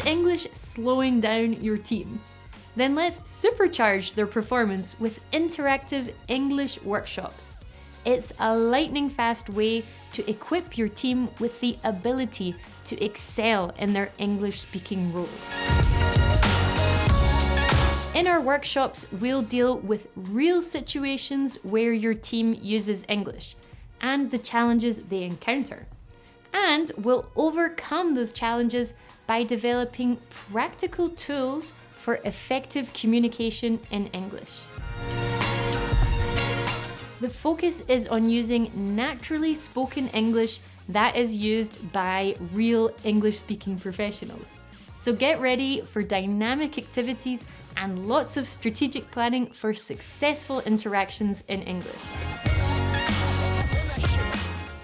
English slowing down your team? Then let's supercharge their performance with interactive English workshops. It's a lightning-fast way to equip your team with the ability to excel in their English-speaking roles. In our workshops, we'll deal with real situations where your team uses English and the challenges they encounter. And we'll overcome those challenges by developing practical tools for effective communication in English. The focus is on using naturally spoken English that is used by real English-speaking professionals. So get ready for dynamic activities and lots of strategic planning for successful interactions in English.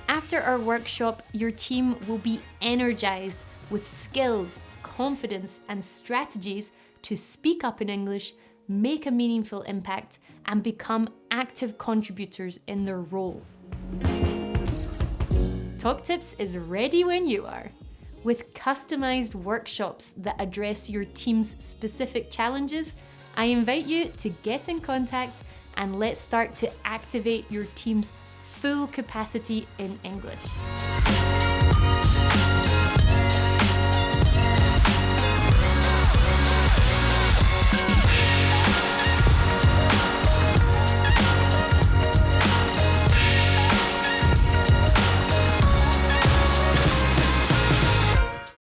After our workshop, your team will be energized with skills, confidence, and strategies to speak up in English, make a meaningful impact, and become active contributors in their role. Talktips is ready when you are. With customized workshops that address your team's specific challenges, I invite you to get in contact and let's start to activate your team's full capacity in English.